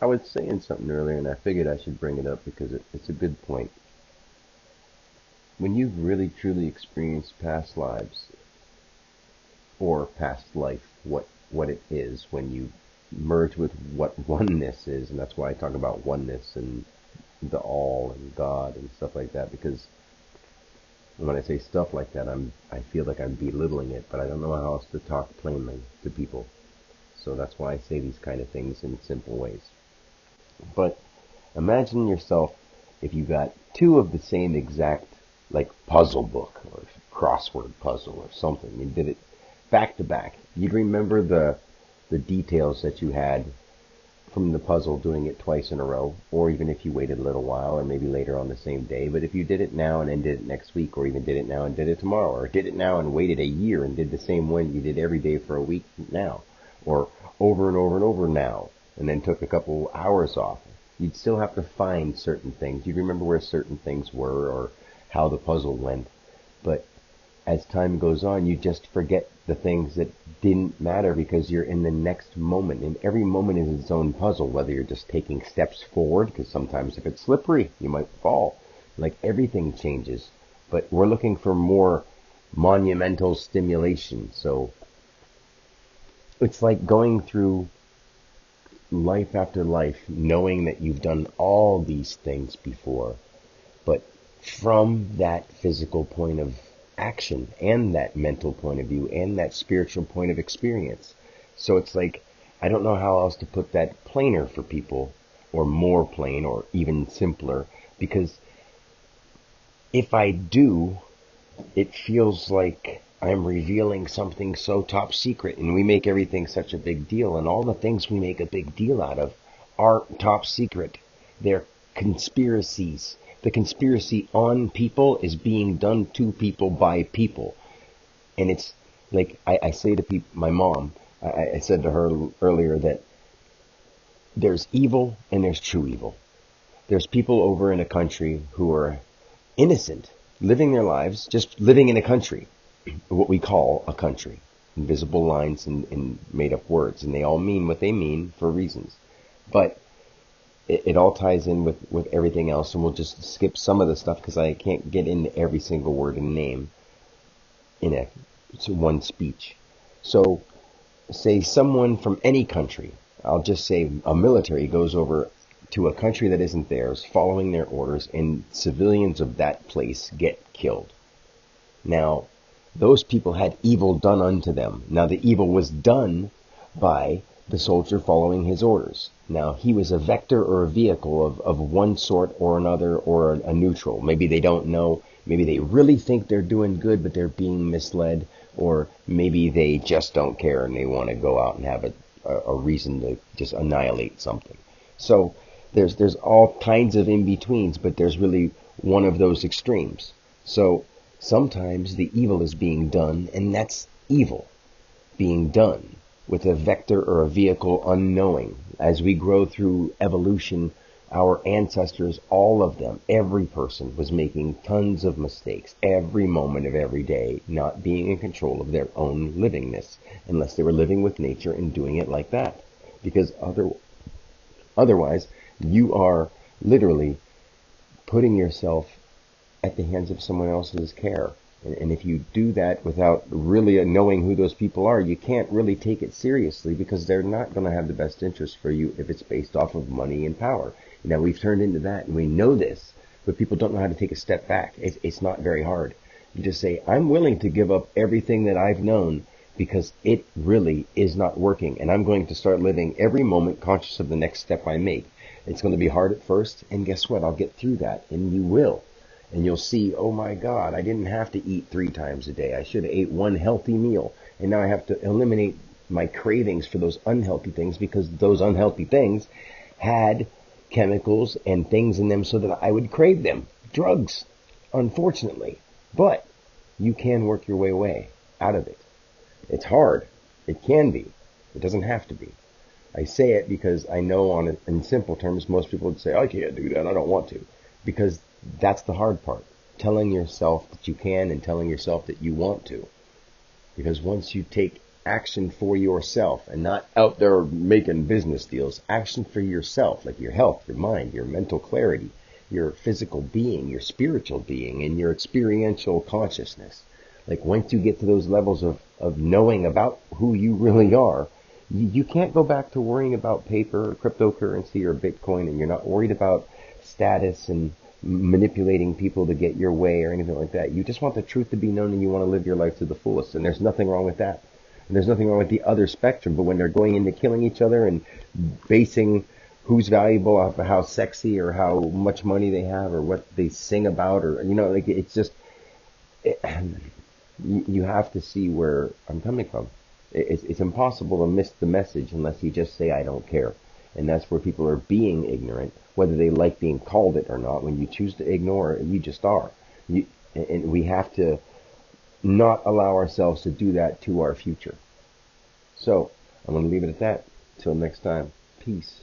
I was saying something earlier, and I figured I should bring it up because it's a good point. When you've really truly experienced past lives or past life, what it is, when you merge with what oneness is, and that's why I talk about oneness and the all and God and stuff like that, because when I say stuff like that, I feel like I'm belittling it, but I don't know how else to talk plainly to people. So that's why I say these kind of things in simple ways. But imagine yourself if you got two of the same exact, like, puzzle book or crossword puzzle or something. You did it back to back. You'd remember the details that you had from the puzzle doing it twice in a row, or even if you waited a little while, or maybe later on the same day. But if you did it now and then did it next week, or even did it now and did it tomorrow, or did it now and waited a year and did the same one you did every day for a week now, or over and over and over now, and then took a couple hours off, you'd still have to find certain things. You'd remember where certain things were or how the puzzle went. But as time goes on, you just forget the things that didn't matter because you're in the next moment. And every moment is its own puzzle, whether you're just taking steps forward, because sometimes if it's slippery, you might fall. Like, everything changes. But we're looking for more monumental stimulation. So it's like going through life after life, knowing that you've done all these things before, but from that physical point of action and that mental point of view and that spiritual point of experience. So it's like, I don't know how else to put that plainer for people, or more plain, or even simpler, because if I do, it feels like I'm revealing something so top secret, and we make everything such a big deal, and all the things we make a big deal out of aren't top secret. They're conspiracies. The conspiracy on people is being done to people by people. And it's like, I say to people, my mom, I said to her earlier that there's evil and there's true evil. There's people over in a country who are innocent, living their lives, just living in a country, what we call a country. Invisible lines and made up words, and they all mean what they mean for reasons. But it all ties in with everything else, and we'll just skip some of the stuff because I can't get into every single word and name in one speech. So, say someone from any country, I'll just say a military goes over to a country that isn't theirs, following their orders, and civilians of that place get killed. Now, those people had evil done unto them. Now, the evil was done by the soldier following his orders. Now, he was a vector or a vehicle of one sort or another, or a neutral. Maybe they don't know. Maybe they really think they're doing good, but they're being misled. Or maybe they just don't care and they want to go out and have a reason to just annihilate something. So there's all kinds of in-betweens, but there's really one of those extremes. So sometimes the evil is being done, and that's evil being done with a vector or a vehicle unknowing. As we grow through evolution, our ancestors, all of them, every person was making tons of mistakes every moment of every day, not being in control of their own livingness, unless they were living with nature and doing it like that. Because otherwise, you are literally putting yourself at the hands of someone else's care. And if you do that without really knowing who those people are, you can't really take it seriously, because they're not going to have the best interest for you if it's based off of money and power. Now, we've turned into that, and we know this, but people don't know how to take a step back. It's not very hard. You just say, I'm willing to give up everything that I've known because it really is not working, and I'm going to start living every moment conscious of the next step I make. It's going to be hard at first, and guess what? I'll get through that, and you will. And you'll see, oh my God, I didn't have to eat 3 times a day. I should have ate one healthy meal. And now I have to eliminate my cravings for those unhealthy things, because those unhealthy things had chemicals and things in them so that I would crave them. Drugs, unfortunately. But you can work your way out of it. It's hard. It can be. It doesn't have to be. I say it because I know in simple terms, most people would say, I can't do that. I don't want to. Because that's the hard part. Telling yourself that you can and telling yourself that you want to. Because once you take action for yourself and not out there making business deals. Action for yourself, like your health, your mind, your mental clarity, your physical being, your spiritual being, and your experiential consciousness. Like once you get to those levels of knowing about who you really are, you can't go back to worrying about paper or cryptocurrency or Bitcoin, and you're not worried about status and manipulating people to get your way or anything like that. You just want the truth to be known and you want to live your life to the fullest. And there's nothing wrong with that. And there's nothing wrong with the other spectrum. But when they're going into killing each other and basing who's valuable off of how sexy or how much money they have or what they sing about, or, like it's just, you have to see where I'm coming from. It's impossible to miss the message unless you just say, I don't care. And that's where people are being ignorant, whether they like being called it or not. When you choose to ignore it, you just are. And we have to not allow ourselves to do that to our future. So, I'm going to leave it at that. Till next time, peace.